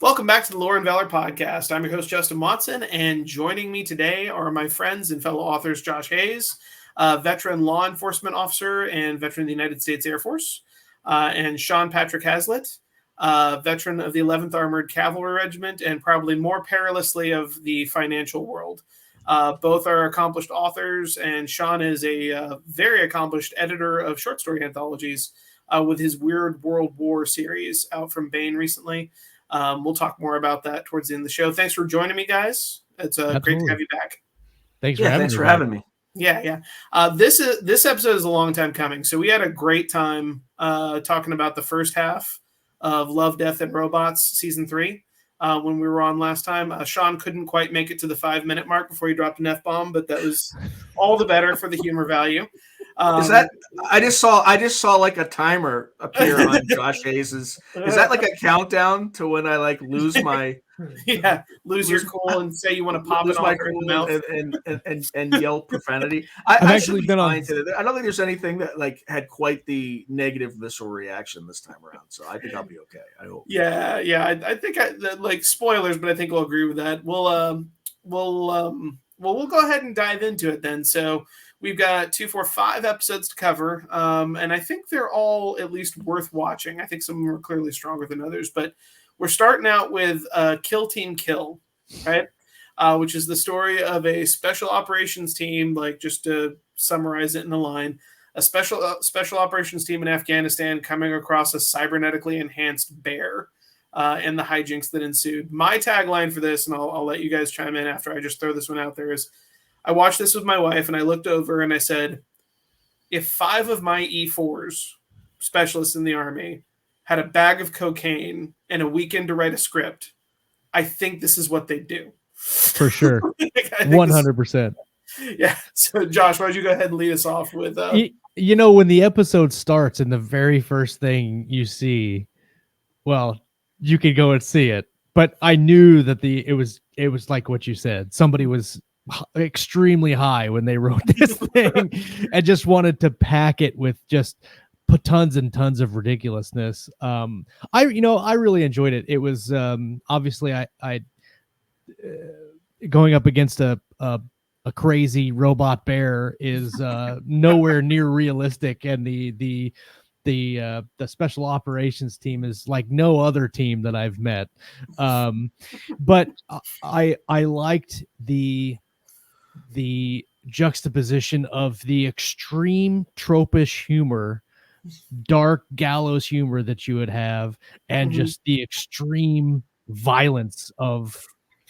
Welcome back to the Lore and Valor podcast. I'm your host, Justin Watson, and joining me today are my friends and fellow authors, Josh Hayes, veteran law enforcement officer and veteran of the United States Air Force, and Sean Patrick Hazlitt, veteran of the 11th Armored Cavalry Regiment, and probably more perilously of the financial world. Both are accomplished authors, and Sean is a very accomplished editor of short story anthologies with his Weird World War series out from Baen recently. We'll talk more about that towards the end of the show. Thanks for joining me, guys. It's great to have you back. Thanks for having me. Yeah. This episode is a long time coming. So we had a great time talking about the first half of Love, Death, and Robots season 3 when we were on last time. Sean couldn't quite make it to the 5-minute mark before he dropped an F-bomb, but that was all the better for the humor value. Is that I just saw like a timer appear on Josh Hayes's. Is that like a countdown to when I like lose my lose your cool and say you want to pop it my cool in the mouth and yell profanity? I actually been on. I don't think there's anything that like had quite the negative visceral reaction this time around, so I think I'll be okay. I hope. Yeah. I think like spoilers, but I think we'll agree with that. We'll go ahead and dive into it then. So. We've got 2, 4, 5 episodes to cover, and I think they're all at least worth watching. I think some of them are clearly stronger than others, but we're starting out with Kill Team Kill, right? Which is the story of a special operations team, like just to summarize it in a line, a special operations team in Afghanistan coming across a cybernetically enhanced bear and the hijinks that ensued. My tagline for this, and I'll let you guys chime in after I just throw this one out there, is I watched this with my wife, and I looked over and I said, if 5 of my E4s, specialists in the Army, had a bag of cocaine and a weekend to write a script, I think this is what they'd do. For sure. 100%. Yeah. So, Josh, why don't you go ahead and lead us off with... You know, when the episode starts and the very first thing you see, well, you could go and see it. But I knew that it was like what you said. Somebody was extremely high when they wrote this thing and just wanted to pack it with just tons and tons of ridiculousness. I really enjoyed it. It was obviously I going up against a crazy robot bear is nowhere near realistic, and the special operations team is like no other team that I've met. But I liked the juxtaposition of the extreme tropish humor, dark gallows humor that you would have, and just the extreme violence of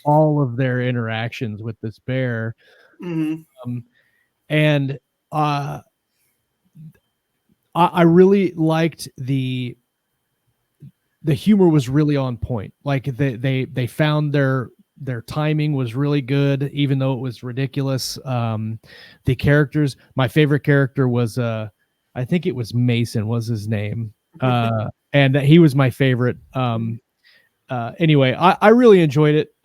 all of their interactions with this bear. And I really liked the humor was really on point. Like they found their timing was really good, even though it was ridiculous. The characters, my favorite character was, I think it was Mason was his name. And he was my favorite. Anyway, I really enjoyed it.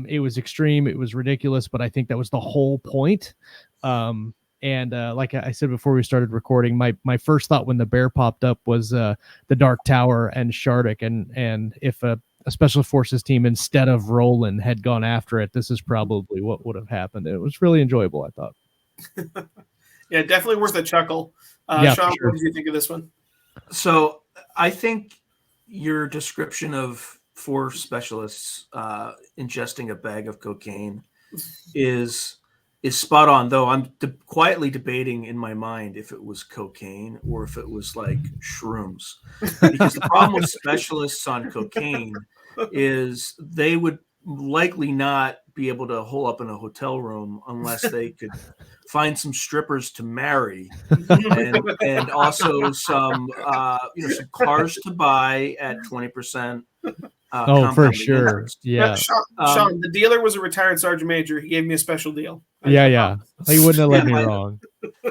It was extreme. It was ridiculous, but I think that was the whole point. And like I said before we started recording, my first thought when the bear popped up was the Dark Tower and Shardik, and if a special forces team instead of Roland had gone after it, this is probably what would have happened. It was really enjoyable, I thought. Yeah, definitely worth a chuckle. Yeah, Sean, sure. What did you think of this one? So I think your description of 4 specialists ingesting a bag of cocaine is spot on, though I'm quietly debating in my mind if it was cocaine or if it was like shrooms. Because the problem with specialists on cocaine is they would likely not be able to hole up in a hotel room unless they could find some strippers to marry and also some some cars to buy at 20%. For sure. Interest. Yeah. Sean, the dealer was a retired sergeant major. He gave me a special deal. Yeah. He wouldn't have let me wrong.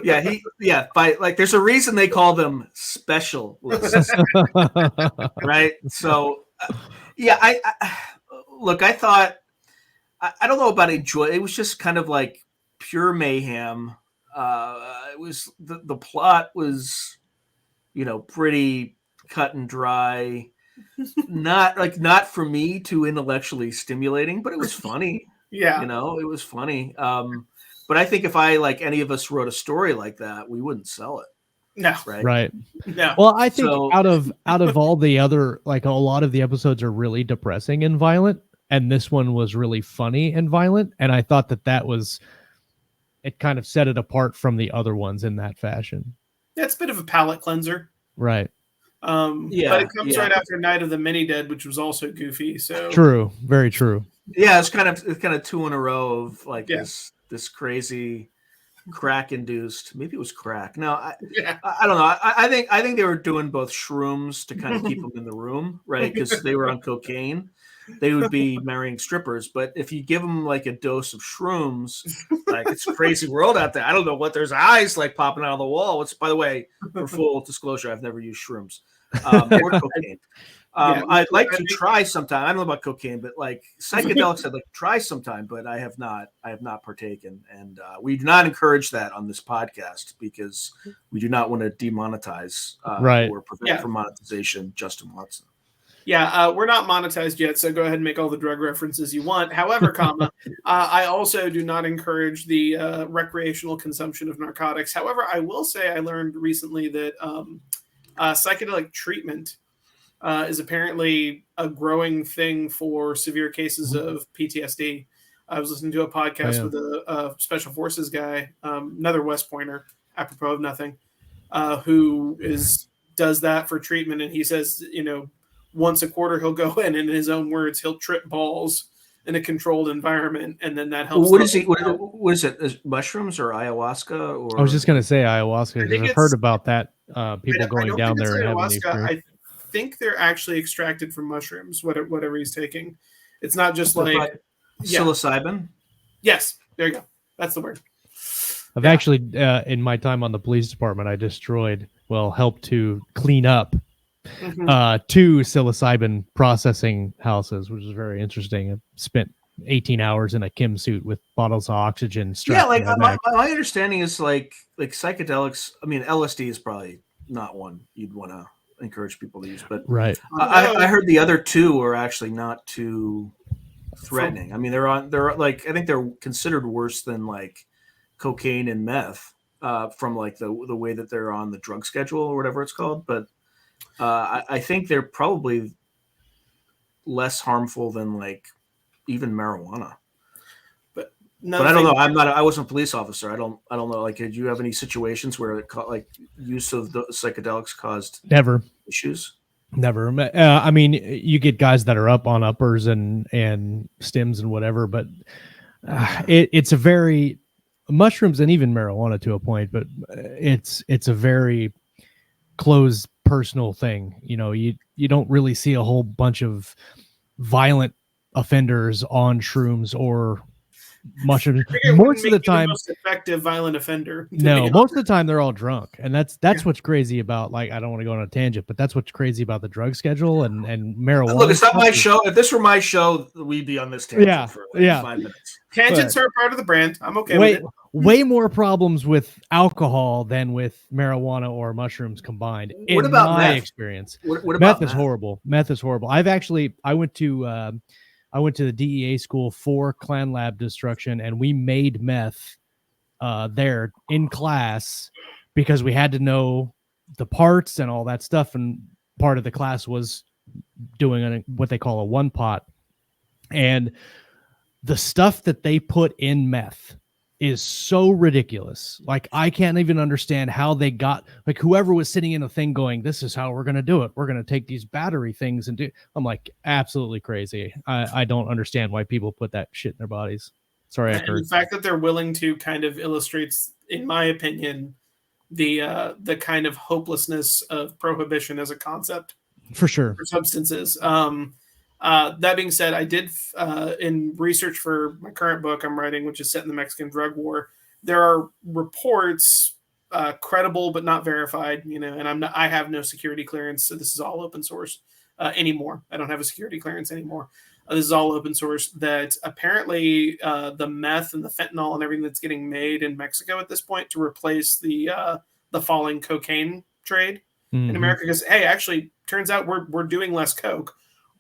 There's a reason they call them specialists, right? So, I thought, I don't know about enjoy. It was just kind of like pure mayhem. It was the plot was, pretty cut and dry. not for me too intellectually stimulating, but it was funny. Yeah. It was funny. But I think if any of us wrote a story like that, we wouldn't sell it. No. Right. No. Well, I think So- out of all the other, like, a lot of the episodes are really depressing and violent, and this one was really funny and violent, and I thought that was, it kind of set it apart from the other ones in that fashion. It's a bit of a palate cleanser. Right. But it comes right after Night of the Mini Dead, which was also goofy. So True. Very true. Yeah, it's kind of two in a row of this crazy crack induced. Maybe it was crack. No, I don't know. I think they were doing both shrooms to kind of keep them in the room, right? Because they were on cocaine. They would be marrying strippers, but if you give them like a dose of shrooms, like, it's a crazy world out there. I don't know what there's eyes like popping out of the wall. Which, by the way, for full disclosure, I've never used shrooms or cocaine. I'd like to try sometime. I don't know about cocaine, but like psychedelics, I'd like to try sometime, but I have not partaken. And we do not encourage that on this podcast because we do not want to demonetize or prevent from monetization Justin Watson. Yeah, we're not monetized yet, so go ahead and make all the drug references you want. However, I also do not encourage the recreational consumption of narcotics. However, I will say I learned recently that psychedelic treatment is apparently a growing thing for severe cases of PTSD. I was listening to a podcast with a special forces guy, another West Pointer, apropos of nothing, who does that for treatment, and he says, once a quarter he'll go in his own words, he'll trip balls in a controlled environment, and then that helps. What is it? Is mushrooms or ayahuasca? Or I was just going to say ayahuasca. I've heard about that. People going down there and having these. I think they're actually extracted from mushrooms. Whatever he's taking, it's not just like psilocybin. Yes, there you go. That's the word. I've actually, in my time on the police department, I helped to clean up 2 psilocybin processing houses, which is very interesting. I spent 18 hours in a Kim suit with bottles of oxygen strapped. Yeah, my understanding is like psychedelics. I mean, LSD is probably not one you'd want to encourage people to use, but right. I heard the other 2 are actually not too threatening. I mean, they're like, I think they're considered worse than like cocaine and meth from like the way that they're on the drug schedule or whatever it's called, but. I think they're probably less harmful than like even marijuana. But I don't know. I wasn't a police officer. I don't know. Like, did you have any situations where like use of the psychedelics caused issues? Never. I mean, you get guys that are up on uppers and stims and whatever, but it's a very mushrooms and even marijuana to a point, but it's a very closed personal thing. You don't really see a whole bunch of violent offenders on shrooms or mushrooms. Most of the time, the most effective violent offender. No, most of the time they're all drunk, and that's what's crazy about. Like, I don't want to go on a tangent, but that's what's crazy about the drug schedule and marijuana. Look, it's not my show. If this were my show, we'd be on this tangent for 5 minutes. Tangents are part of the brand. I'm okay with it. Way more problems with alcohol than with marijuana or mushrooms combined. What about my meth? Experience? What about meth? Is horrible. Meth is horrible. I went to the DEA school for Clan Lab Destruction, and we made meth there in class because we had to know the parts and all that stuff. And part of the class was doing what they call a one pot, and the stuff that they put in meth is so ridiculous. Like, I can't even understand how they got, like, whoever was sitting in a thing going, this is how we're going to do it. We're going to take these battery things and do. I'm like, absolutely crazy. I don't understand why people put that shit in their bodies. Sorry. And the fact that they're willing to kind of illustrates, in my opinion, the kind of hopelessness of prohibition as a concept. For sure. For substances. That being said, I did in research for my current book I'm writing, which is set in the Mexican drug war. There are reports, credible but not verified, and I have no security clearance, so this is all open source anymore. I don't have a security clearance anymore. This is all open source. That apparently the meth and the fentanyl and everything that's getting made in Mexico at this point to replace the falling cocaine trade in Mhm. America because, hey, actually, turns out we're doing less coke,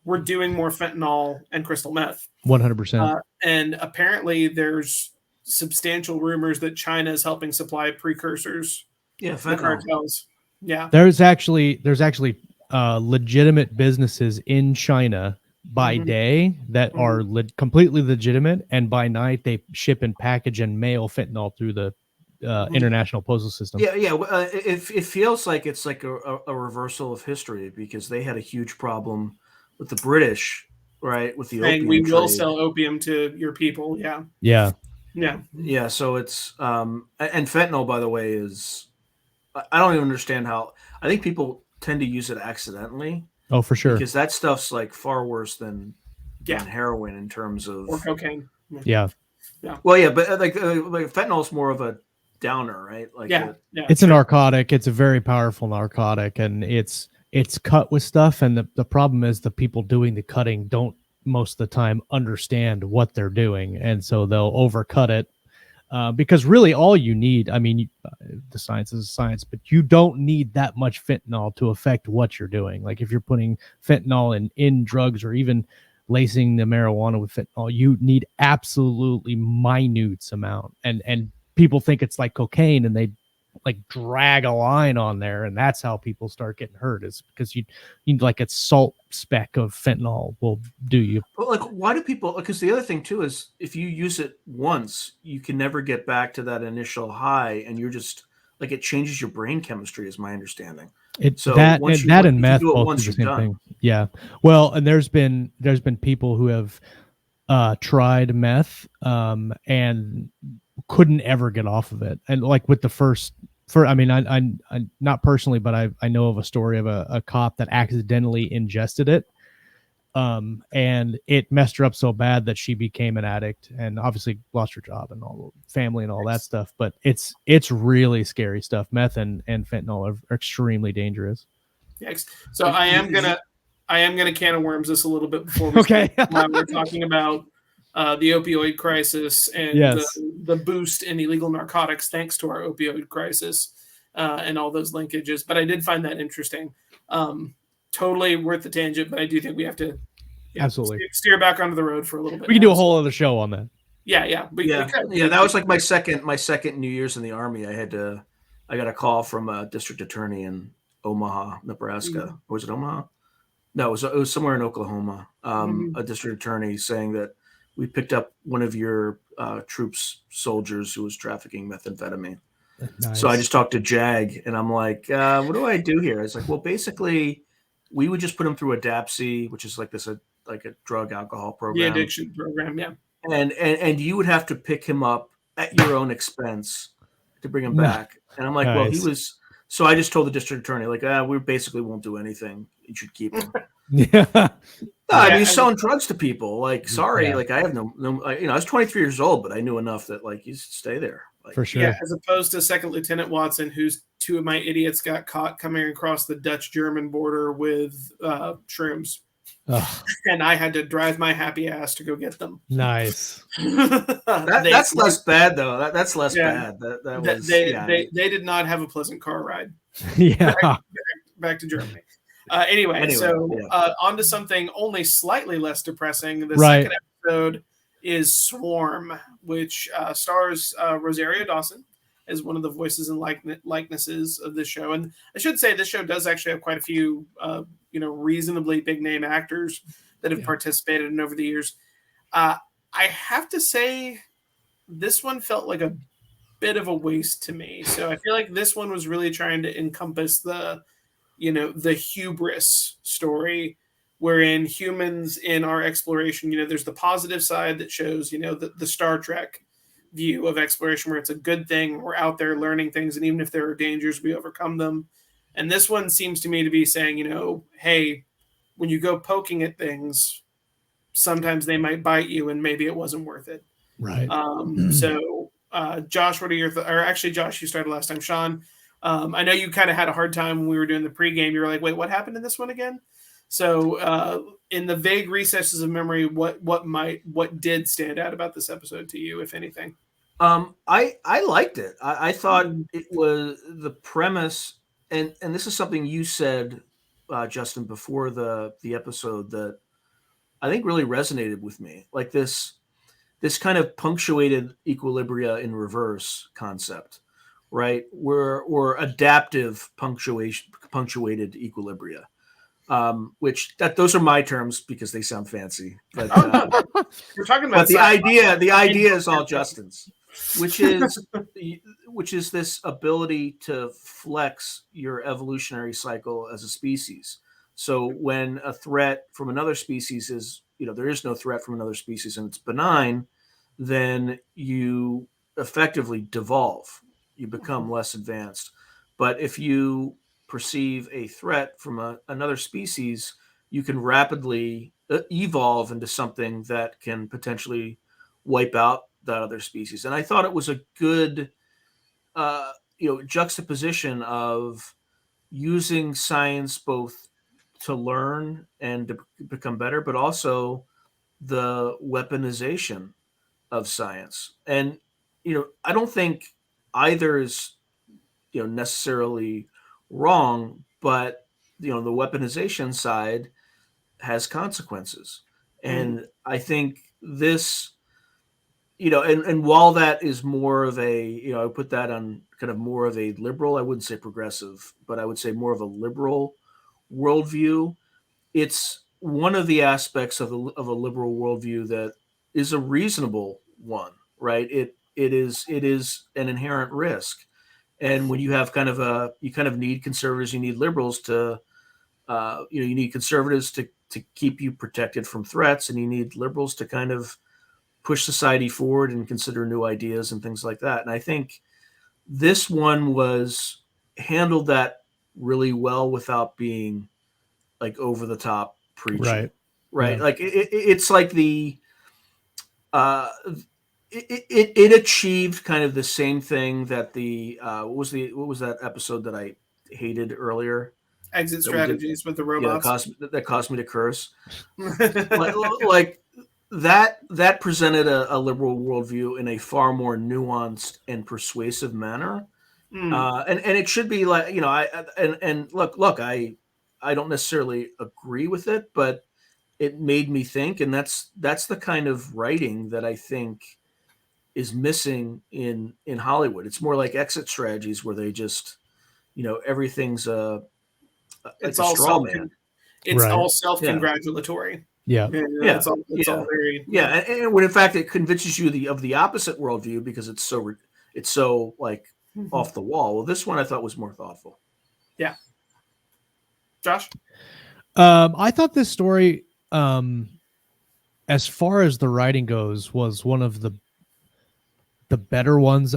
we're doing more fentanyl and crystal meth, 100%. and apparently there's substantial rumors that China is helping supply precursors, Yeah, the fentanyl. cartels. Yeah, There's actually legitimate businesses in China by Mhm. day that Mhm. are completely legitimate, and by night they ship and package and mail fentanyl through the Mhm. international postal system. Yeah, yeah. It feels like it's like a reversal of history because they had a huge problem with the British, right, with the Saying we opium will trade. sell opium to your people. Yeah, Yeah. yeah. Yeah, so it's and fentanyl, by the way, is I don't even understand how. I think people tend to use it accidentally Oh, for sure. because that stuff's like far worse than Yeah. heroin in terms of. Or cocaine. Yeah. Well, yeah, but like fentanyl is more of a downer, right? Like Yeah, yeah. It's a narcotic. It's a very powerful narcotic, and it's cut with stuff. And the problem is the people doing the cutting don't most of the time understand what they're doing, and so they'll overcut it. Because really, all you need, I mean, the science is science, but you don't need that much fentanyl to affect what you're doing. Like if you're putting fentanyl in drugs or even lacing the marijuana with fentanyl, you need absolutely minute amount. And people think it's like cocaine, and they like drag a line on there, and that's how people start getting hurt. Is because you need like a salt speck of fentanyl will do you. But like, why do people? Because the other thing too is if you use it once, you can never get back to that initial high, and you're just like it changes your brain chemistry, is my understanding. It So that once and you that if and you meth do it both once, do the you're same done. thing. Yeah. Well, and there's been people who have tried meth and couldn't ever get off of it. And like with the first I mean, I not personally, but I know of a story of a cop that accidentally ingested it. And it messed her up so bad that she became an addict and obviously lost her job and all the family and all that stuff. But it's really scary stuff. Meth and fentanyl are extremely dangerous. Yikes. So I am gonna can of worms this a little bit before we Okay. start. We're talking about the opioid crisis and Yes. the boost in illegal narcotics thanks to our opioid crisis and all those linkages. But I did find that interesting. Totally worth the tangent, but I do think we have to Absolutely. steer back onto the road for a little bit. We can now, do a whole other show on that. Yeah. We Yeah, could. yeah. That was like my second New Year's in the Army. I got a call from a district attorney in Omaha, Nebraska. Or was it Omaha? No, it was somewhere in Oklahoma. A district attorney saying that we picked up one of your troops, soldiers who was trafficking methamphetamine. Nice. So I just talked to JAG, and I'm like, what do I do here? It's like, well, basically, we would just put him through a DAPC, which is like a drug alcohol program, the addiction program. Yeah, and you would have to pick him up at your own expense to bring him back. And I'm like, well, he Nice. was. So I just told the district attorney, like, we basically won't do anything. You should keep him. Yeah. No, I mean, Yeah, he's selling drugs to people. Like, sorry, Yeah. like I have no, I was 23 years old, but I knew enough that like you should stay there. Like, For sure. Yeah, as opposed to Second Lieutenant Watson, whose two of my idiots got caught coming across the Dutch-German border with shrooms, and I had to drive my happy ass to go get them. Nice. That's less bad though. That's less bad. That was they did not have a pleasant car ride Yeah. back to Germany. Anyway, so on to something only slightly less depressing. The second episode is Swarm, which stars Rosario Dawson as one of the voices and likenesses of this show. And I should say this show does actually have quite a few, reasonably big name actors that have participated in over the years. I have to say this one felt like a bit of a waste to me. So I feel like this one was really trying to encompass the hubris story, wherein humans in our exploration, there's the positive side that shows, the Star Trek view of exploration where it's a good thing. We're out there learning things. And even if there are dangers, we overcome them. And this one seems to me to be saying, hey, when you go poking at things, sometimes they might bite you and maybe it wasn't worth it. Right. So Josh, what are your or actually Josh, you started last time. Sean, I know you kind of had a hard time when we were doing the pregame. You were like, wait, what happened in this one again? So in the vague recesses of memory, what did stand out about this episode to you, if anything? I liked it. I thought it was the premise and this is something you said, Justin, before the episode that I think really resonated with me. Like this kind of punctuated equilibria in reverse concept, right? Or adaptive punctuated equilibria, which those are my terms because they sound fancy. But We're talking about but the idea is all Justin's, which is this ability to flex your evolutionary cycle as a species. So when a threat from another species is, there is no threat from another species and it's benign, then you effectively devolve. You become less advanced. But if you perceive a threat from another species, you can rapidly evolve into something that can potentially wipe out that other species. And I thought it was a good, juxtaposition of using science both to learn and to become better, but also the weaponization of science. And I don't think either is necessarily wrong, but the weaponization side has consequences. And I think this, and while that is more of a, I put that on kind of more of a liberal, I wouldn't say progressive, but I would say more of a liberal worldview. It's one of the aspects of a liberal worldview that is a reasonable one, right? It is an inherent risk. And when you have you kind of need conservatives, you need liberals to, you need conservatives to keep you protected from threats, and you need liberals to kind of push society forward and consider new ideas and things like that. And I think this one was handled that really well without being like over the top preachy, right? Yeah. Like it's like the it achieved kind of the same thing that the what was that episode that I hated earlier? Exit Strategies with the robots. Yeah, that caused me to curse. like that presented a liberal worldview in a far more nuanced and persuasive manner. And it should be like, look, I don't necessarily agree with it, but it made me think, and that's the kind of writing that I think is missing in Hollywood. It's more like Exit Strategies where they just, everything's it's all straw man. It's all self-congratulatory. Yeah. It's all very and when in fact it convinces you of the opposite worldview because it's so like off the wall. Well, this one I thought was more thoughtful. Yeah. Josh? I thought this story, as far as the writing goes, was one of the better ones.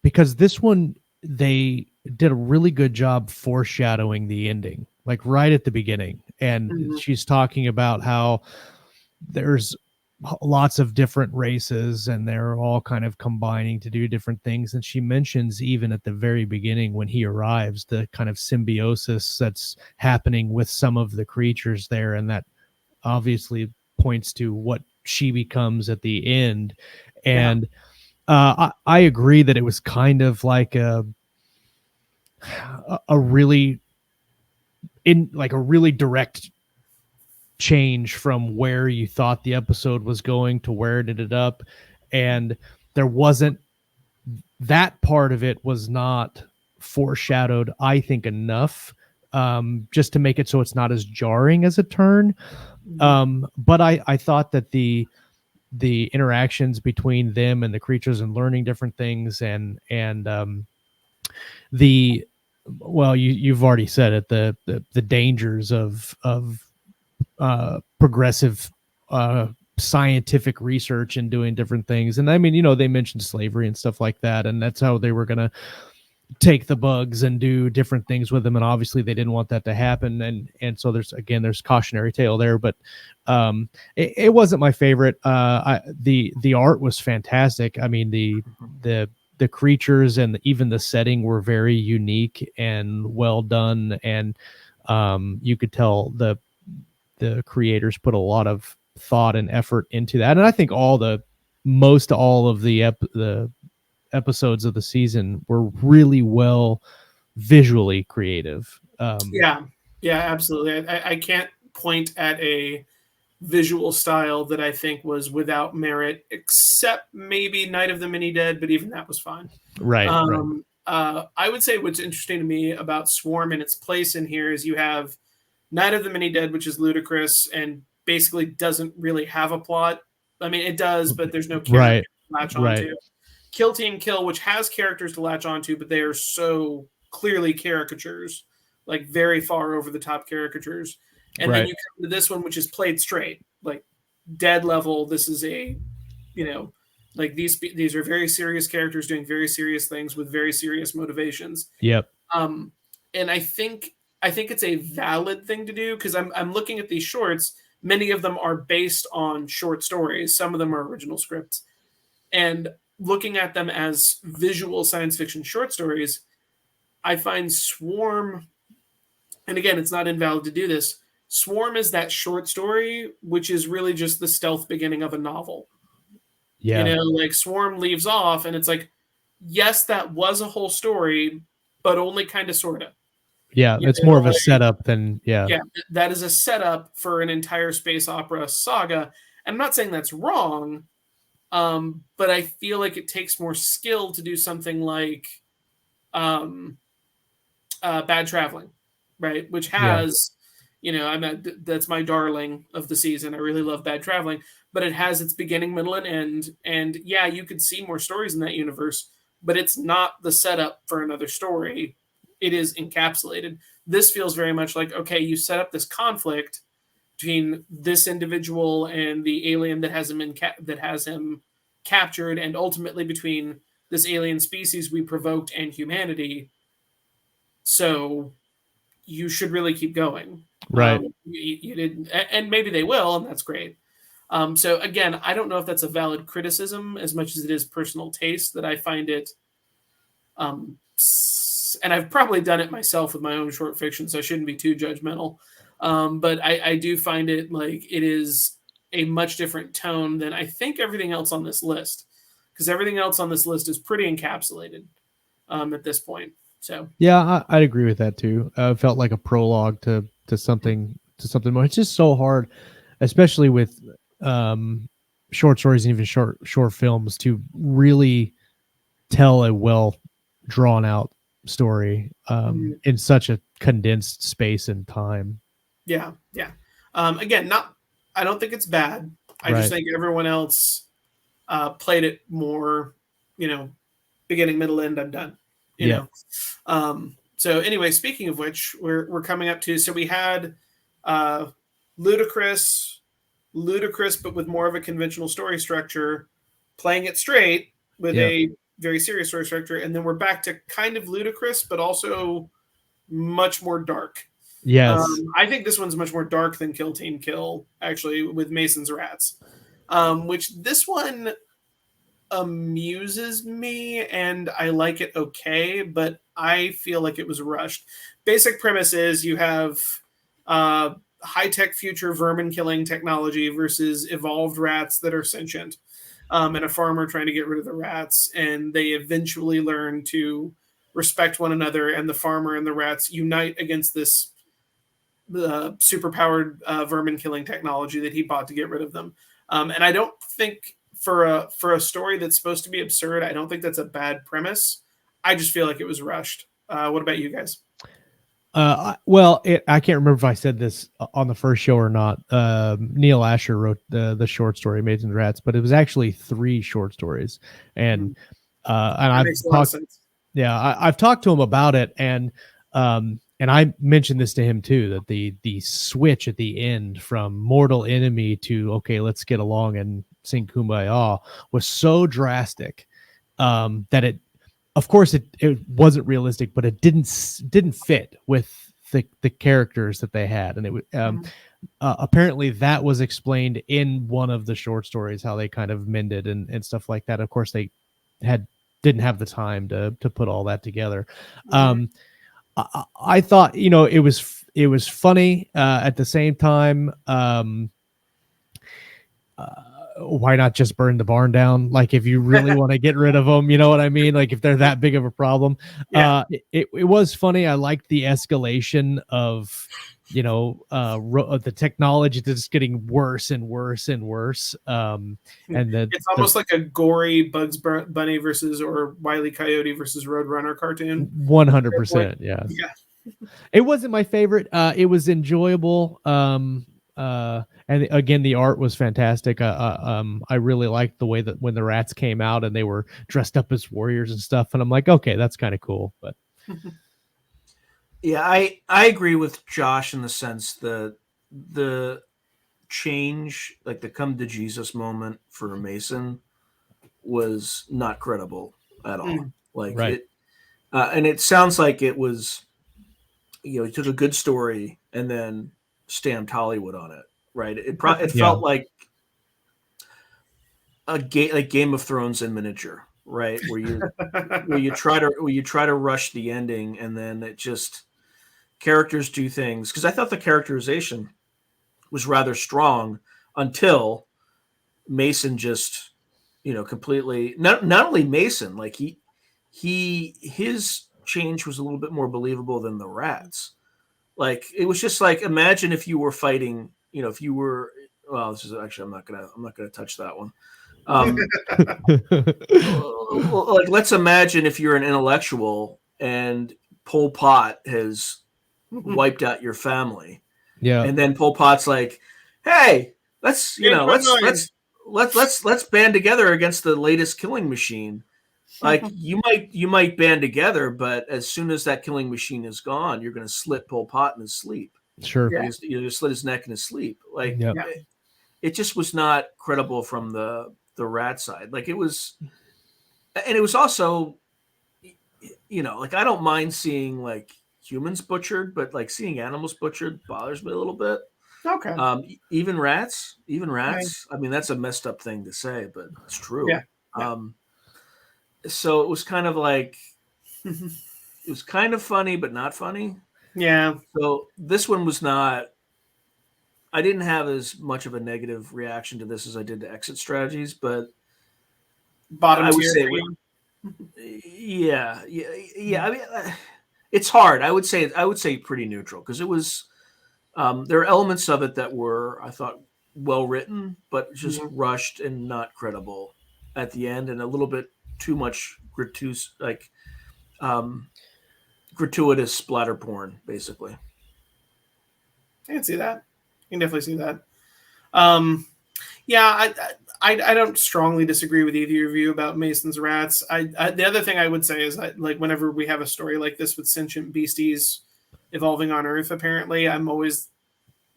Because this one, they did a really good job foreshadowing the ending, like right at the beginning. And she's talking about how there's lots of different races and they're all kind of combining to do different things. And she mentions even at the very beginning when he arrives, the kind of symbiosis that's happening with some of the creatures there. And that obviously points to what she becomes at the end. And I agree that it was kind of like a really direct change from where you thought the episode was going to where it ended up. And there wasn't, that part of it was not foreshadowed, I think, enough just to make it so it's not as jarring as a turn. But I thought that the interactions between them and the creatures and learning different things and you've already said it, the dangers of progressive scientific research and doing different things. And I mean, they mentioned slavery and stuff like that, and that's how they were going to take the bugs and do different things with them. And obviously they didn't want that to happen. And so there's cautionary tale there, but it wasn't my favorite. The art was fantastic. I mean, the creatures and even the setting were very unique and well done. And you could tell the creators put a lot of thought and effort into that. And I think most of the episodes of the season were really well visually creative. Yeah, absolutely. I can't point at a visual style that I think was without merit, except maybe Night of the Mini Dead, but even that was fine. Right. I would say what's interesting to me about Swarm and its place in here is you have Night of the Mini Dead, which is ludicrous and basically doesn't really have a plot. I mean, it does, but there's no character to latch onto. Kill Team Kill, which has characters to latch onto, but they are so clearly caricatures, like very far over the top caricatures. And then you come to this one, which is played straight, like dead level. This is a, like these are very serious characters doing very serious things with very serious motivations. Yep. And I think it's a valid thing to do because I'm looking at these shorts. Many of them are based on short stories. Some of them are original scripts, and looking at them as visual science fiction short stories, I find Swarm, and again, it's not invalid to do this. Swarm is that short story, which is really just the stealth beginning of a novel. Yeah. Like Swarm leaves off and it's like, yes, that was a whole story, but only kind of, sort of. Yeah. It's more of a setup than, Yeah. That is a setup for an entire space opera saga. And I'm not saying that's wrong, but I feel like it takes more skill to do something like Bad Traveling, right? Which has... that's my darling of the season. I really love Bad Traveling, but it has its beginning, middle, and end. And yeah, you could see more stories in that universe, but it's not the setup for another story. It is encapsulated. This feels very much like, okay, you set up this conflict between this individual and the alien that has him captured, and ultimately between this alien species we provoked and humanity. So you should really keep going. Right. You didn't, and maybe they will, and that's great. So again, I don't know if that's a valid criticism as much as it is personal taste that I find it. And I've probably done it myself with my own short fiction, so I shouldn't be too judgmental. But I do find it like it is a much different tone than I think everything else on this list, because everything else on this list is pretty encapsulated at this point. So yeah, I'd agree with that too. It felt like a prologue to something more. It's just so hard, especially with short stories and even short films, to really tell a well drawn out story in such a condensed space and time. Yeah. Again, I don't think it's bad. I just think everyone else played it more, beginning, middle, end, I'm done. You know. So anyway, speaking of which, we're coming up to, so we had ludicrous, but with more of a conventional story structure, playing it straight with a very serious story structure, and then we're back to kind of ludicrous, but also much more dark. Yes. I think this one's much more dark than Kill Team Kill, actually, with Mason's Rats, which this one amuses me and I like it okay, but I feel like it was rushed. Basic premise is you have high-tech future vermin killing technology versus evolved rats that are sentient, and a farmer trying to get rid of the rats, and they eventually learn to respect one another, and the farmer and the rats unite against this superpowered vermin killing technology that he bought to get rid of them. And I don't think for a story that's supposed to be absurd, I don't think that's a bad premise. I just feel like it was rushed. What about you guys? I can't remember if I said this on the first show or not. Neil Asher wrote the short story Mason's Rats, but it was actually 3 short stories, and I've talked to him about it, and I mentioned this to him too, that the switch at the end from mortal enemy to, okay, let's get along and sing Kumbaya, was so drastic that it, of course, it wasn't realistic, but it didn't fit with the characters that they had, and it apparently that was explained in one of the short stories, how they kind of mended and stuff like that. Of course, they didn't have the time to put all that together. I thought, it was funny at the same time. why not just burn the barn down? Like, if you really want to get rid of them, you know what I mean? Like, if they're that big of a problem. Yeah. It was funny. I liked the escalation of, the technology that's getting worse and worse and worse. And it's almost like a gory Bugs Bunny or Wile E. Coyote versus Roadrunner cartoon. 100%. Yeah. It wasn't my favorite. It was enjoyable. And again, the art was fantastic. I really liked the way that when the rats came out and they were dressed up as warriors and stuff. And I'm like, okay, that's kind of cool. But yeah, I agree with Josh in the sense that the change, like the come to Jesus moment for Mason, was not credible at all. Like right. it, and it sounds like it was, he took a good story and then stamped Hollywood on it. Right. It felt like like Game of Thrones in miniature, right? Where you try to rush the ending and then it just characters do things. Because I thought the characterization was rather strong until Mason just, completely not only Mason, like his change was a little bit more believable than the rats. Like it was just like, imagine if you were fighting, if you were, well, this is actually, I'm not gonna touch that one. Like, let's imagine if you're an intellectual and Pol Pot has wiped out your family. Yeah. And then Pol Pot's like, hey, let's band together against the latest killing machine. Like you might band together, but as soon as that killing machine is gone, you're going to slit Pol Pot in his sleep. Sure. You just slit his neck in his sleep. Like Yep. it just was not credible from the rat side. Like it was, and it was also, like I don't mind seeing like humans butchered, but like seeing animals butchered bothers me a little bit. Okay. Even rats. Right. I mean, that's a messed up thing to say, but it's true. Yeah. So it was kind of like, it was kind of funny, but not funny. Yeah. So this one was not, I didn't have as much of a negative reaction to this as I did to Exit Strategies, but bottom I would tier say, for you? yeah. I mean, it's hard. I would say pretty neutral because it was, there are elements of it that were, I thought, well written, but just rushed and not credible at the end, and a little bit too much gratuitous splatter porn, basically. I can see that. You can definitely see that. Yeah, I don't strongly disagree with either of you about Mason's rats. The other thing I would say is that, like, whenever we have a story like this with sentient beasties evolving on Earth, apparently, I'm always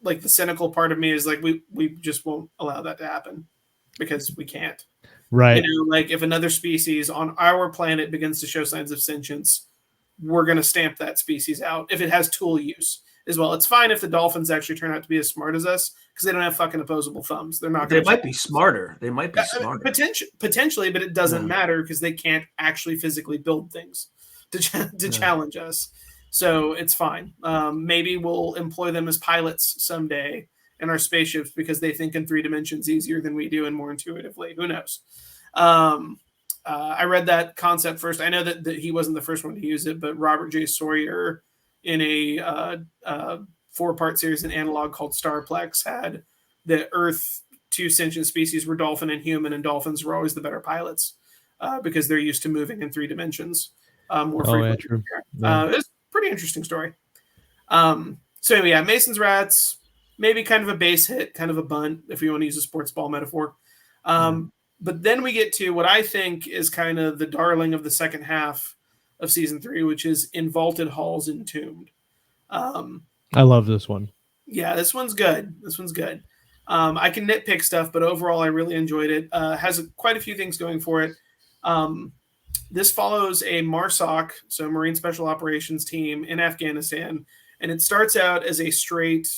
like, the cynical part of me is like, we just won't allow that to happen because we can't. Right. Like if another species on our planet begins to show signs of sentience, we're going to stamp that species out if it has tool use as well. It's fine if the dolphins actually turn out to be as smart as us because they don't have fucking opposable thumbs. They're not. They might be smarter. Potentially, but it doesn't matter because they can't actually physically build things to challenge us. So it's fine. Maybe we'll employ them as pilots someday in our spaceships because they think in 3 dimensions easier than we do and more intuitively. Who knows? I read that concept first. I know that he wasn't the first one to use it, but Robert J. Sawyer in a 4-part series in Analog called Starplex had the Earth 2 sentient species were dolphin and human, and dolphins were always the better pilots because they're used to moving in 3 dimensions more frequently. True. It's a pretty interesting story. So anyway, yeah, Mason's rats, maybe kind of a base hit, kind of a bunt, if you want to use a sports ball metaphor. But then we get to what I think is kind of the darling of the second half of season 3, which is In Vaulted Halls Entombed. I love this one. Yeah, this one's good. I can nitpick stuff, but overall I really enjoyed it. Has quite a few things going for it. This follows a MARSOC, so Marine Special Operations team in Afghanistan, and it starts out as a straight,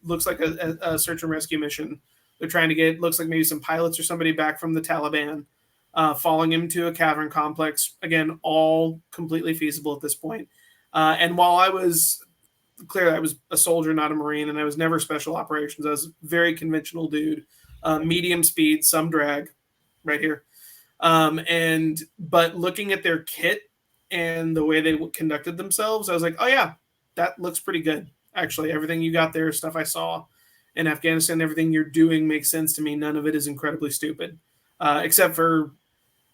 looks like a search and rescue mission. They're trying to get, looks like maybe some pilots or somebody back from the Taliban, falling into a cavern complex. Again, all completely feasible at this point. And while I was a soldier, not a Marine, and I was never special operations, I was a very conventional dude medium speed, some drag, right here. But looking at their kit and the way they conducted themselves, I was like, oh yeah, that looks pretty good. Actually, everything you got there, stuff I saw in Afghanistan, everything you're doing makes sense to me. None of it is incredibly stupid, except for,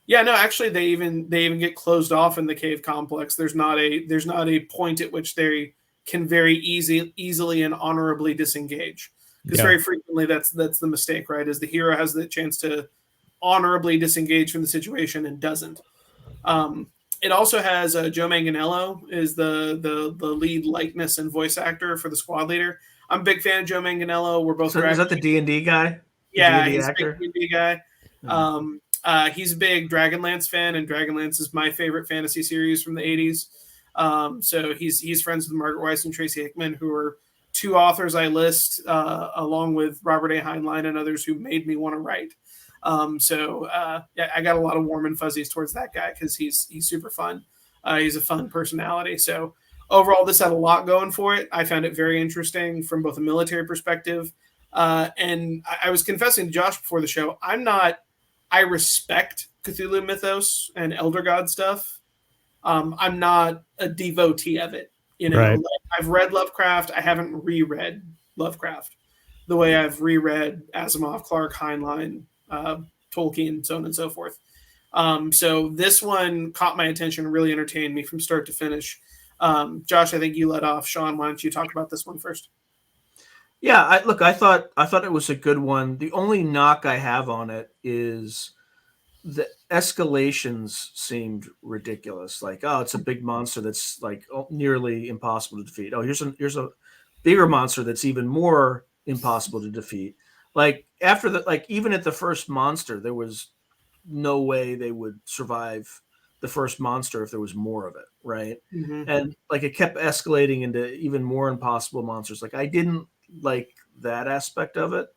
yeah, no, actually, they even get closed off in the cave complex. There's not a point at which they can very easily and honorably disengage, because very frequently that's the mistake, right? Is the hero has the chance to honorably disengage from the situation and doesn't. It also has Joe Manganiello is the lead likeness and voice actor for the squad leader. I'm a big fan of Joe Manganiello. We're both. So is that the D&D guy? Yeah, D&D he's actor? a big D&D guy. He's a big Dragonlance fan, and Dragonlance is my favorite fantasy series from the 80s. So he's friends with Margaret Weiss and Tracy Hickman, who are two authors I list, along with Robert A. Heinlein and others who made me want to write. Yeah, I got a lot of warm and fuzzies towards that guy because he's super fun. He's a fun personality. So overall, this had a lot going for it. I found it very interesting from both a military perspective. And I was confessing to Josh before the show, I respect Cthulhu mythos and Elder God stuff. I'm not a devotee of it. Right. Like, I've read Lovecraft. I haven't reread Lovecraft the way I've reread Asimov, Clarke, Heinlein, Tolkien, so on and so forth. So this one caught my attention and really entertained me from start to finish. Josh, I think you led off. Sean, why don't you talk about this one first? Yeah, I thought it was a good one. The only knock I have on it is the escalations seemed ridiculous. Like, oh, it's a big monster that's like nearly impossible to defeat. Oh, here's a bigger monster that's even more impossible to defeat. Like even at the first monster, there was no way they would survive the first monster if there was more of it, right? Mm-hmm. And like it kept escalating into even more impossible monsters. Like I didn't like that aspect of it,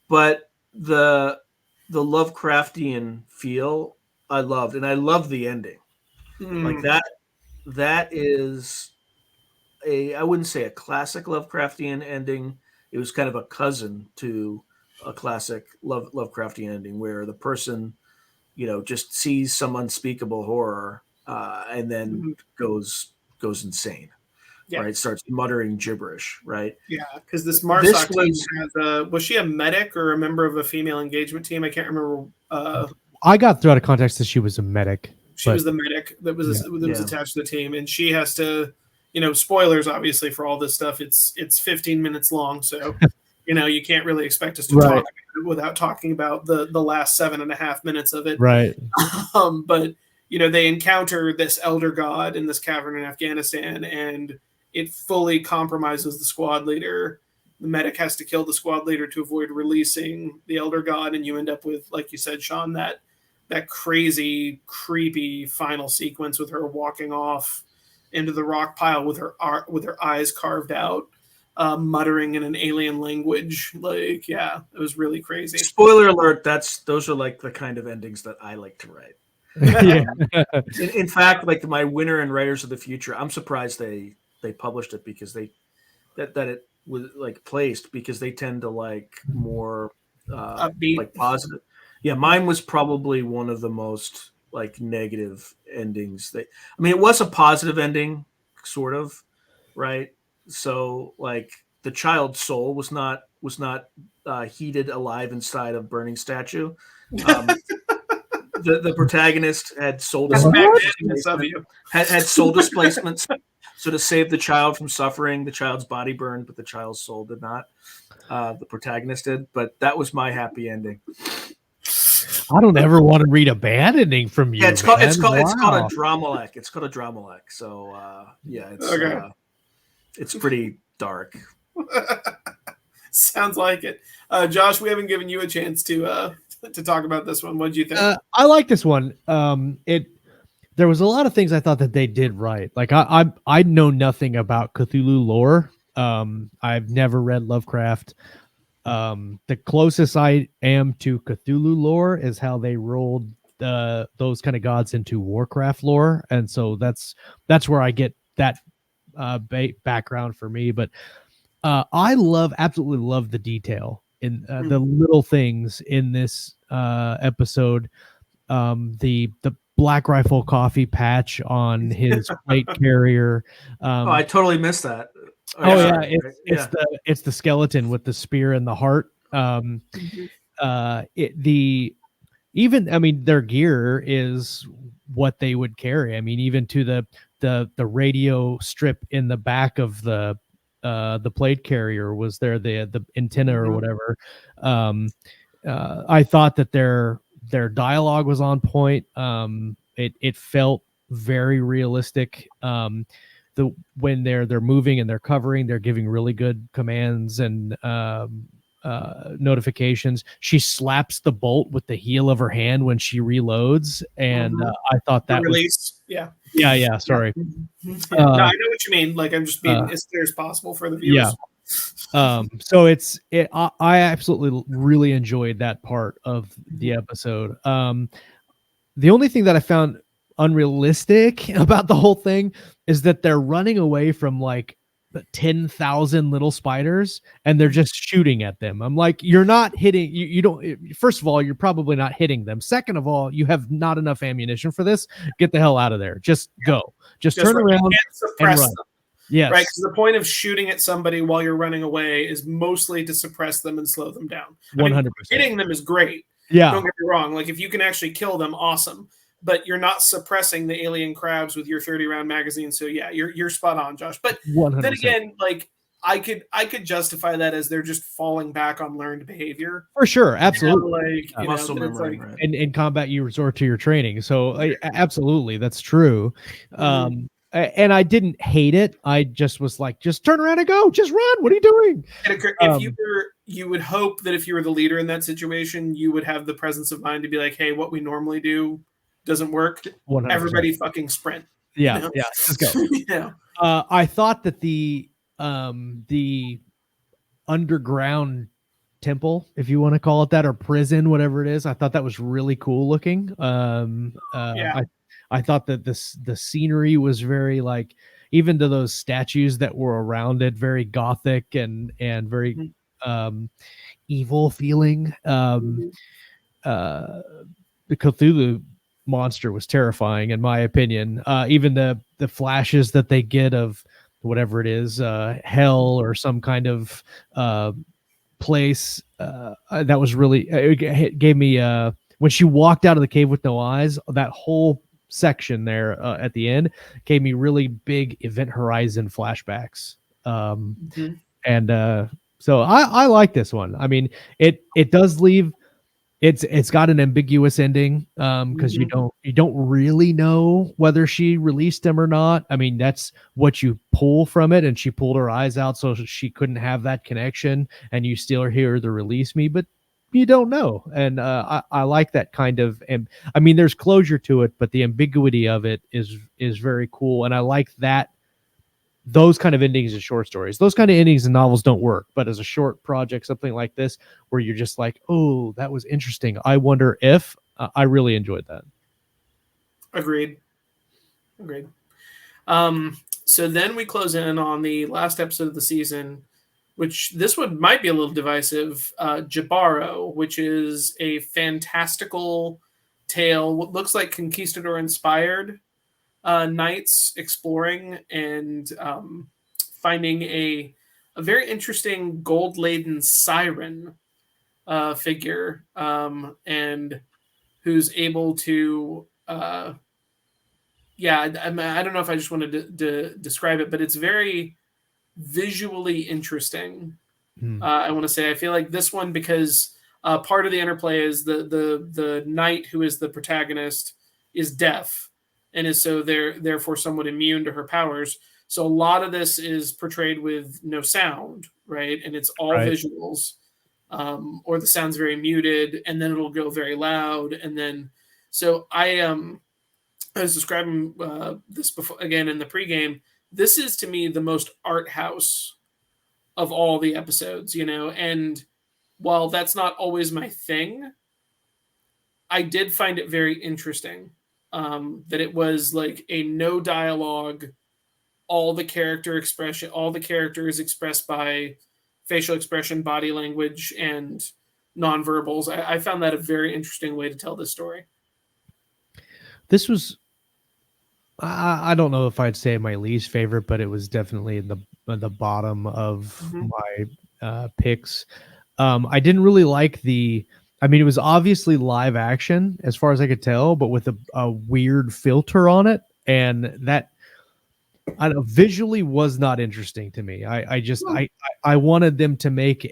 but the Lovecraftian feel I loved, and I loved the ending. Like that is I wouldn't say a classic Lovecraftian ending. It was kind of a cousin to a classic Lovecraftian ending where the person, just sees some unspeakable horror and then goes insane. Yeah. Right, starts muttering gibberish. Right. Yeah, because this Marsoc team was she a medic or a member of a female engagement team? I can't remember. I got through out of context that she was a medic. She was the medic that was attached to the team, and she has to, spoilers obviously for all this stuff. It's 15 minutes long, so you can't really expect us to talk about it without talking about the last 7.5 minutes of it. Right. But they encounter this elder god in this cavern in Afghanistan, and it fully compromises the squad leader. The medic has to kill the squad leader to avoid releasing the elder god, and you end up with, like you said, Sean, that crazy, creepy final sequence with her walking off into the rock pile with her eyes carved out, muttering in an alien language. Like, yeah, it was really crazy. Spoiler alert: those are like the kind of endings that I like to write. In fact, like my winner in Writers of the Future, I'm surprised they published it because that it was like placed because they tend to like more upbeat, like positive. Yeah, mine was probably one of the most like negative endings. It was a positive ending, sort of, right? So like the child's soul was not heated alive inside a burning statue. The protagonist had soul displacement. Had soul displacements. So to save the child from suffering, the child's body burned, but the child's soul did not. The protagonist did, but that was my happy ending. I don't ever want to read a bad ending from you. Yeah, it's called a Dramalek. It's called a Dramalek. So it's pretty dark. Sounds like it. Josh, we haven't given you a chance to talk about this one. What did you think? I like this one. There was a lot of things I thought that they did right. Like I know nothing about Cthulhu lore. I've never read Lovecraft. The closest I am to Cthulhu lore is how they rolled those kind of gods into Warcraft lore, and so that's where I get that background for me. But I absolutely love the detail in the little things in this episode. The Black Rifle coffee patch on his plate carrier. I totally missed that. It's the skeleton with the spear and the heart. Their gear is what they would carry. I mean, even to the radio strip in the back of the plate carrier was there, the antenna or whatever. I thought that their dialogue was on point. It felt very realistic. When they're moving and they're covering, they're giving really good commands and notifications. She slaps the bolt with the heel of her hand when she reloads, and I thought that release. Yeah. Sorry. No, I know what you mean. Like, I'm just being as clear as possible for the viewers. So I absolutely really enjoyed that part of the episode. The only thing that I found unrealistic about the whole thing is that they're running away from like 10,000 little spiders and they're just shooting at them. I'm like, you're not hitting, you don't, first of all, you're probably not hitting them. Second of all, you have not enough ammunition for this. Get the hell out of there. Just go. Just turn around and run. Them. Yes. Right. Because the point of shooting at somebody while you're running away is mostly to suppress them and slow them down. 100%. Hitting them is great. Yeah. Don't get me wrong. Like, if you can actually kill them, awesome. But you're not suppressing the alien crabs with your 30-round magazine. So yeah, you're spot on, Josh. But 100%. Then again, like, I could justify that as they're just falling back on learned behavior. For sure, absolutely. Muscle memory. Like, in combat, you resort to your training. So absolutely, that's true. And I didn't hate it. I just was like, just turn around and go. Just run. What are you doing? If you would hope that if you were the leader in that situation, you would have the presence of mind to be like, hey, what we normally do doesn't work. 100%. Everybody fucking sprint. Yeah, let's go. Yeah. I thought that the underground temple, if you want to call it that, or prison, whatever it is, I thought that was really cool looking. I thought that the scenery was very, like, even to those statues that were around it, very gothic and very evil feeling. The Cthulhu monster was terrifying in my opinion. Even the flashes that they get of whatever it is, hell or some kind of place, that was really, it gave me when she walked out of the cave with no eyes, that whole section there at the end gave me really big Event Horizon flashbacks. And so I like this one. I mean, it does leave, it's got an ambiguous ending, because you don't really know whether she released him or not. I mean, that's what you pull from it, and she pulled her eyes out so she couldn't have that connection, and you still hear the release me, but you don't know. And I like that kind of, and I mean, there's closure to it, but the ambiguity of it is very cool, and I like that. Those kind of endings in short stories, those kind of endings in novels don't work, but as a short project, something like this, where you're just like, oh, that was interesting, I wonder if, I really enjoyed that. Agreed. So then we close in on the last episode of the season, which this one might be a little divisive, Jabaro, which is a fantastical tale, what looks like conquistador inspired, knights exploring and finding a very interesting gold-laden siren figure, and who's able to I don't know if I just wanted to describe it, but it's very visually interesting. I want to say, I feel like this one, because part of the interplay is the knight who is the protagonist is deaf, and is so therefore somewhat immune to her powers. So a lot of this is portrayed with no sound, right? And it's all visuals, or the sound's very muted, and then it'll go very loud. And then, so I was describing this before, again, in the pregame. This is, to me, the most art house of all the episodes, and while that's not always my thing, I did find it very interesting. That it was like a no dialogue, all the character expression, all the character is expressed by facial expression, body language, and nonverbals. I found that a very interesting way to tell this story. This was, I don't know if I'd say my least favorite, but it was definitely in the bottom of my picks. I didn't really like I mean, it was obviously live action as far as I could tell, but with a weird filter on it. And that, I don't know, visually was not interesting to me. I wanted them to make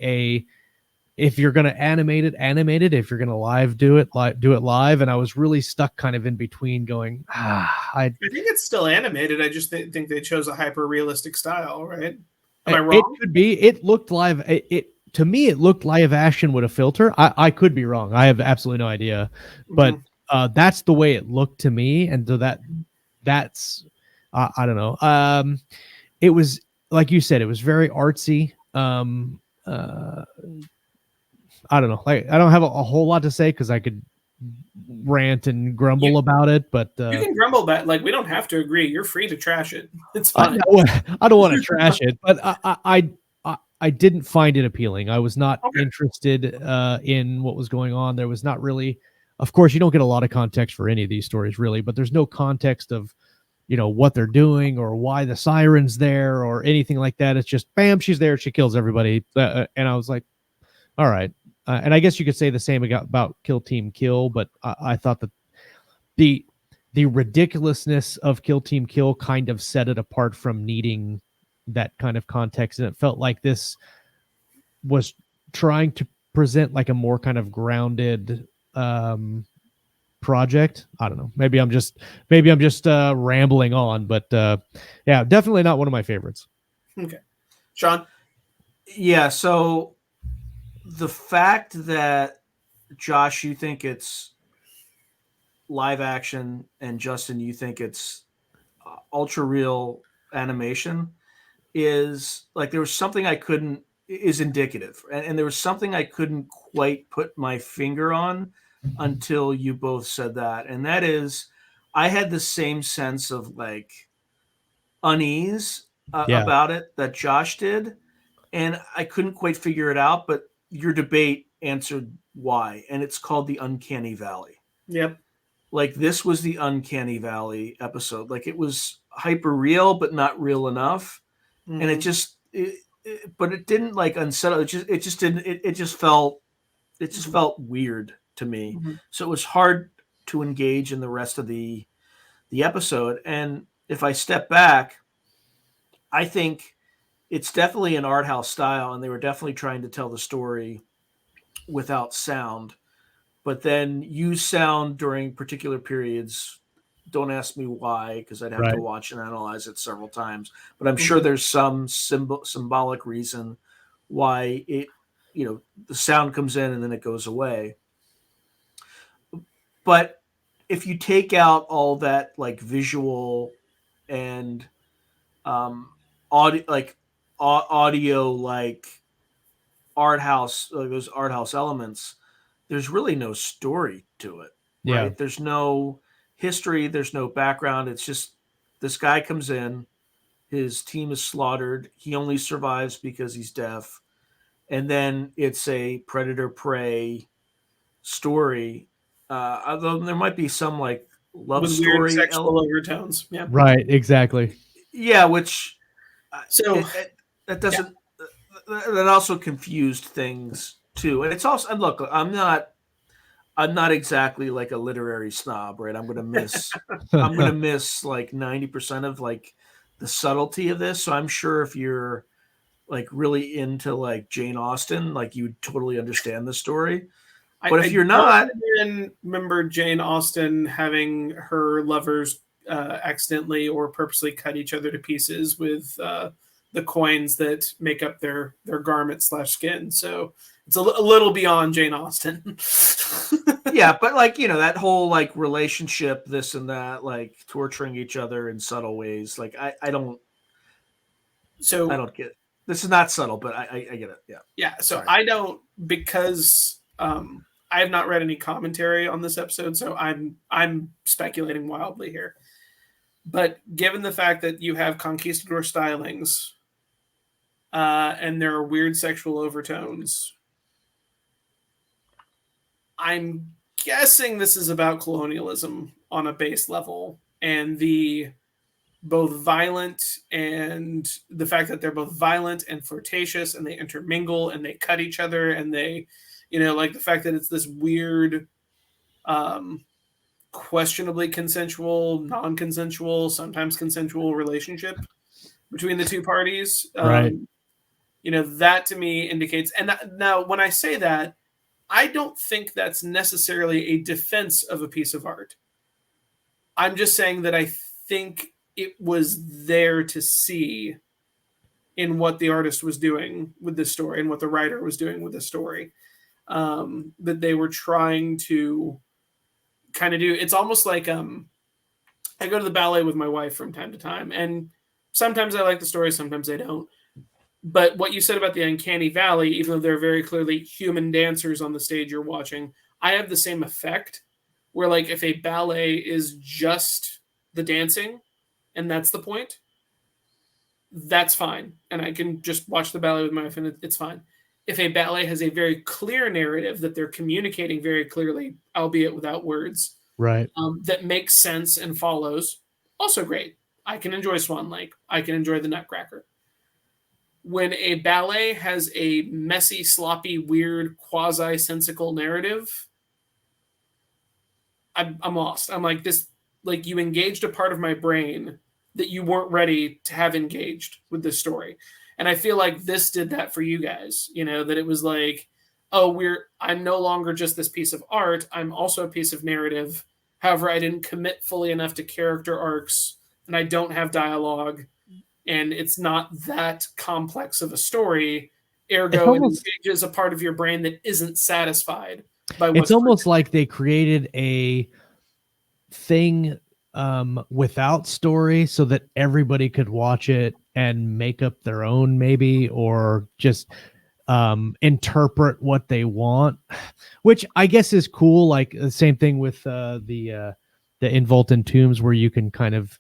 if you're going to animate it. If you're going to do it live. And I was really stuck kind of in between going, I think it's still animated. I just think they chose a hyper realistic style, right? Am I wrong? It could be. It looked live. To me, it looked live action with a filter. I could be wrong. I have absolutely no idea, but that's the way it looked to me. And so that's I don't know. It was, like you said, it was very artsy. I don't know. Like, I don't have a whole lot to say because I could rant and grumble about it, but you can grumble about, like, we don't have to agree. You're free to trash it. It's fine. I don't want to trash it, but I didn't find it appealing. I was not interested in what was going on. There was not really, of course, you don't get a lot of context for any of these stories really, but there's no context of, what they're doing or why the siren's there or anything like that. It's just, bam, she's there. She kills everybody. And I was like, all right. And I guess you could say the same about Kill Team Kill, but I thought that the ridiculousness of Kill Team Kill kind of set it apart from needing that kind of context. And it felt like this was trying to present like a more kind of grounded project. I don't know. Maybe I'm just rambling on, but yeah, definitely not one of my favorites. Okay. Sean? Yeah, so the fact that, Josh, you think it's live action and Justin, you think it's ultra real animation is like, there was something is indicative. And there was something I couldn't quite put my finger on until you both said that. And that is, I had the same sense of like unease about it that Josh did. And I couldn't quite figure it out, but your debate answered why. And it's called the Uncanny Valley. Yep. Like, this was the Uncanny Valley episode. Like, it was hyper real, but not real enough. Mm-hmm. And but it didn't like unsettle. It just felt weird to me. Mm-hmm. So it was hard to engage in the rest of the episode. And if I step back, I think it's definitely an art house style, and they were definitely trying to tell the story without sound, but then use sound during particular periods. Don't ask me why, because I'd have to watch and analyze it several times. But I'm sure there's some symbolic reason why it, the sound comes in and then it goes away. But if you take out all that like visual and audio, like art house, those art house elements, there's really no story to it. Right? Yeah. There's no history. There's no background. It's just this guy comes in, his team is slaughtered. He only survives because he's deaf. And then it's a predator prey story. Although there might be some like love with story, weird sexual overtones. Yeah. Right. Exactly. Yeah. Which so that doesn't. Yeah. That also confused things too. And it's also, and look, I'm not exactly like a literary snob, right? I'm going to miss like 90% of like the subtlety of this. So I'm sure if you're like really into like Jane Austen, like you would totally understand the story. But if you're not, I remember Jane Austen having her lovers accidentally or purposely cut each other to pieces with the coins that make up their garment / skin. So it's a little beyond Jane Austen. Yeah, but like, that whole like relationship, this and that, like torturing each other in subtle ways. Like I don't get it. This is not subtle, but I get it. Yeah. Yeah. So sorry. I don't, because I have not read any commentary on this episode, so I'm speculating wildly here. But given the fact that you have conquistador stylings and there are weird sexual overtones. I'm guessing this is about colonialism on a base level, and the both violent and the fact that they're both violent and flirtatious, and they intermingle and they cut each other, and they, like the fact that it's this weird, questionably consensual, non-consensual, sometimes consensual relationship between the two parties. Right. That to me indicates, and now when I say that, I don't think that's necessarily a defense of a piece of art. I'm just saying that I think it was there to see in what the artist was doing with this story and what the writer was doing with the story. That they were trying to kind of do. It's almost like I go to the ballet with my wife from time to time, and sometimes I like the story, sometimes I don't. But what you said about the uncanny valley, even though they're very clearly human dancers on the stage you're watching, I have the same effect where, like, if a ballet is just the dancing and that's the point, that's fine. And I can just watch the ballet with my wife and it's fine. If a ballet has a very clear narrative that they're communicating very clearly, albeit without words, Right. that makes sense and follows, also great. I can enjoy Swan Lake. I can enjoy the Nutcracker. When a ballet has a messy, sloppy, weird, quasi-sensical narrative, I'm lost. I'm like, this, like, you engaged a part of my brain that you weren't ready to have engaged with this story. And I feel like this did that for you guys, that it was like, oh, I'm no longer just this piece of art. I'm also a piece of narrative. However, I didn't commit fully enough to character arcs, and I don't have dialogue, and it's not that complex of a story. Ergo, it engages a part of your brain that isn't satisfied by what's. It's almost like they created a thing without story so that everybody could watch it and make up their own, maybe, or just interpret what they want, which I guess is cool. Like the same thing with the Involton Tombs, where you can kind of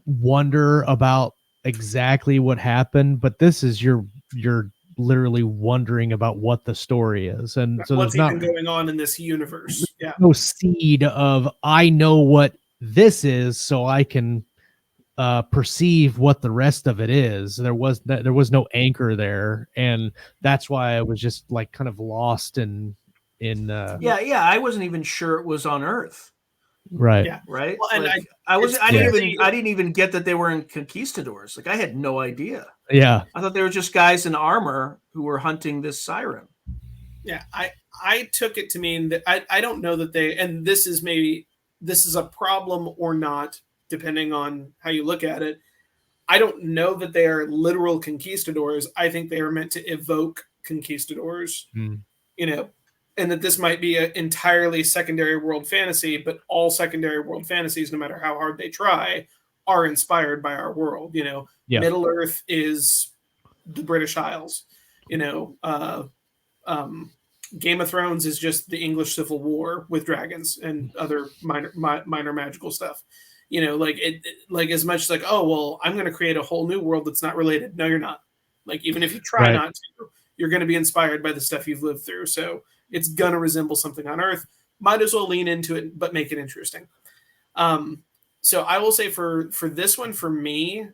wonder about exactly what happened, but this is you're literally wondering about what the story is, and so what's there's even going on in this universe. Yeah, no seed of I know what this is, so I can perceive what the rest of it is. There was no anchor there, and that's why I was just like kind of lost in I wasn't even sure it was on Earth. Right. Yeah. Right. Well, and like, I didn't even get that they were in conquistadors. Like, I had no idea. Yeah. I thought they were just guys in armor who were hunting this siren. Yeah. I took it to mean that I don't know that they, and this is a problem or not, depending on how you look at it. I don't know that they are literal conquistadors. I think they are meant to evoke conquistadors, and that this might be an entirely secondary world fantasy, but all secondary world fantasies, no matter how hard they try, are inspired by our world. Middle Earth is the British Isles. Game of Thrones is just the English Civil War with dragons and other minor magical stuff. Like as much as like, oh, well, I'm going to create a whole new world that's not related. No, you're not. Like, even if you try not to, you're going to be inspired by the stuff you've lived through. So it's going to resemble something on Earth. Might as well lean into it, but make it interesting. So I will say for this one, for me,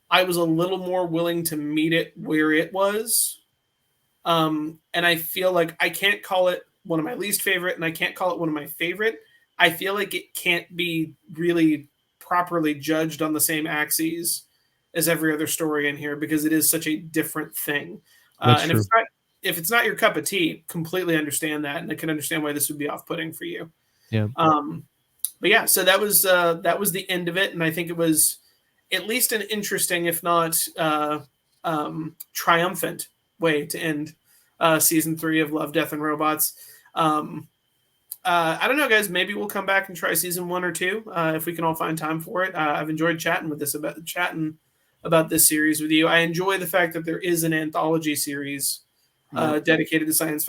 I was a little more willing to meet it where it was. And I feel like I can't call it one of my least favorite, and I can't call it one of my favorite. I feel like it can't be really properly judged on the same axes as every other story in here, because it is such a different thing. And true. If it's not your cup of tea, completely understand that, and I can understand why this would be off-putting for you. Yeah. But yeah, so that was the end of it, and I think it was at least an interesting, if not triumphant, way to end season 3 of Love, Death, and Robots. I don't know, guys. Maybe we'll come back and try season 1 or 2 if we can all find time for it. I've enjoyed chatting about this series with you. I enjoy the fact that there is an anthology series dedicated to science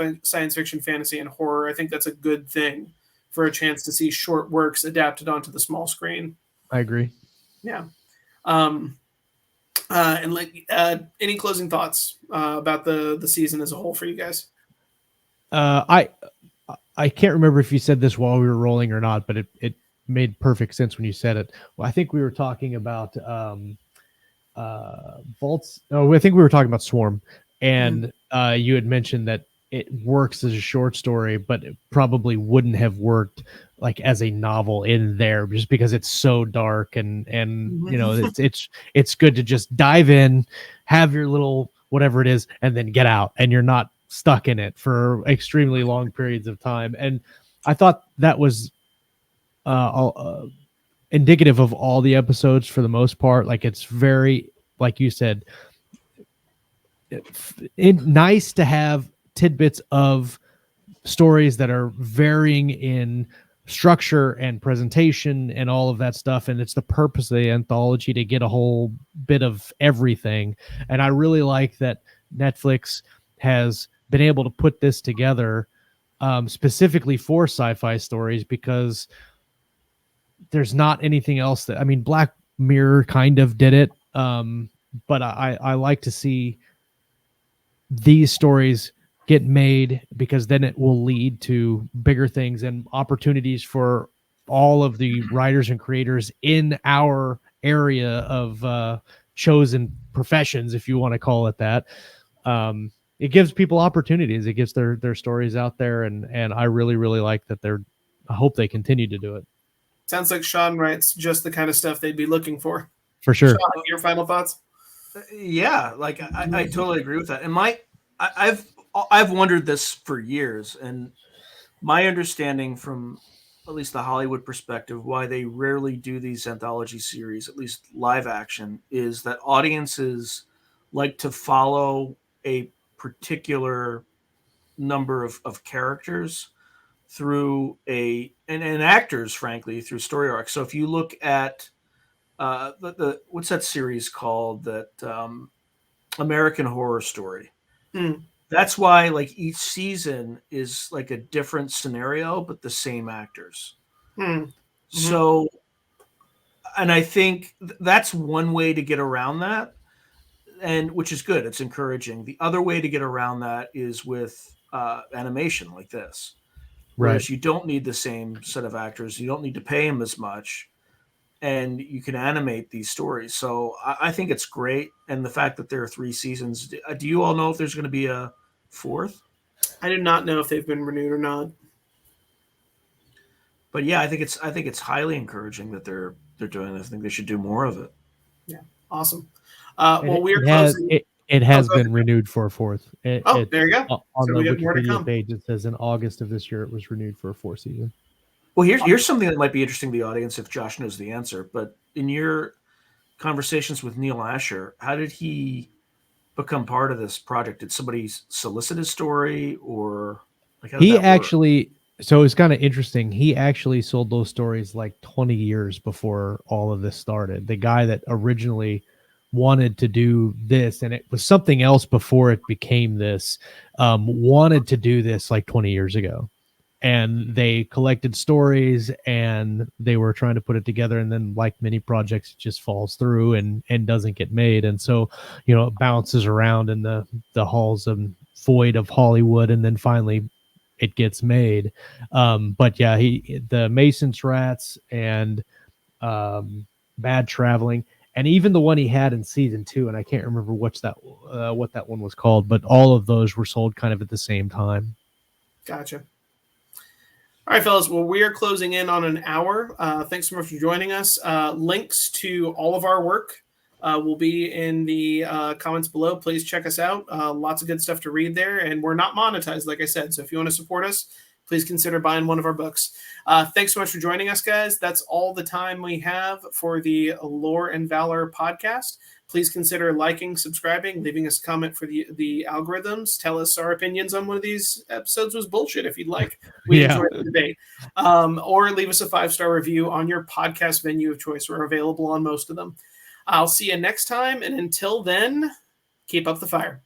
fiction, fantasy, and horror. I think that's a good thing for a chance to see short works adapted onto the small screen. I agree. Yeah. And like, any closing thoughts about the season as a whole for you guys? I can't remember if you said this while we were rolling or not, but it made perfect sense when you said it. Well, I think we were talking about Vaults. Oh, I think we were talking about Swarm, and you had mentioned that it works as a short story, but it probably wouldn't have worked like as a novel in there just because it's so dark and you know it's good to just dive in, have your little whatever it is, and then get out, and you're not stuck in it for extremely long periods of time. And I thought that was indicative of all the episodes for the most part. Like it's very, like you said, nice to have tidbits of stories that are varying in structure and presentation and all of that stuff. And it's the purpose of the anthology to get a whole bit of everything. And I really like that Netflix has been able to put this together specifically for sci-fi stories, because there's not anything else that, I mean, Black Mirror kind of did it. But I like to see these stories get made, because then it will lead to bigger things and opportunities for all of the writers and creators in our area of chosen professions, if you want to call it that. It gives people opportunities. It gets their stories out there, and I really, really like that. I hope they continue to do it. Sounds like Sean writes just the kind of stuff they'd be looking for. For sure. Sean, your final thoughts? Yeah, like I totally agree with that. And I've wondered this for years, and my understanding from at least the Hollywood perspective, why they rarely do these anthology series, at least live action, is that audiences like to follow a particular number of characters through and actors, frankly, through story arcs. So if you look at the what's that series called, that American Horror Story? That's why like each season is like a different scenario, but the same actors. So, and I think that's one way to get around that, and which is good. It's encouraging. The other way to get around that is with animation like this. Whereas you don't need the same set of actors. You don't need to pay them as much, and you can animate these stories. So I think it's great. And the fact that there are 3 seasons. Do you all know if there's going to be a 4th? I do not know if they've been renewed or not. But yeah, I think it's highly encouraging that they're doing this. I think they should do more of it. Yeah, awesome. Well, we're closing. It has been renewed for a 4th. There you go. On the Wikipedia page, it says in August of this year it was renewed for a 4th season. Well, here's something that might be interesting to the audience if Josh knows the answer. But in your conversations with Neil Asher, how did he become part of this project? Did somebody solicit his story, or like how did that actually? So it's kind of interesting. He actually sold those stories like 20 years before all of this started. The guy that originally wanted to do this, and it was something else before it became this, wanted to do this like 20 years ago. And they collected stories and they were trying to put it together. And then, like many projects, it just falls through and doesn't get made. And so, you know, it bounces around in the halls and void of Hollywood. And then finally it gets made. But yeah, the Mason's Rats and Bad Traveling, and even the one he had in season 2, and I can't remember what that one was called, but all of those were sold kind of at the same time. Gotcha. All right, fellas. Well, we are closing in on an hour. Thanks so much for joining us. Links to all of our work will be in the comments below. Please check us out. Lots of good stuff to read there. And we're not monetized, like I said. So if you want to support us, please consider buying one of our books. Thanks so much for joining us, guys. That's all the time we have for the Lore and Valor podcast. Please consider liking, subscribing, leaving us a comment for the algorithms. Tell us our opinions on one of these episodes was bullshit if you'd like. We enjoyed the debate. Or leave us a 5-star review on your podcast venue of choice. We're available on most of them. I'll see you next time. And until then, keep up the fire.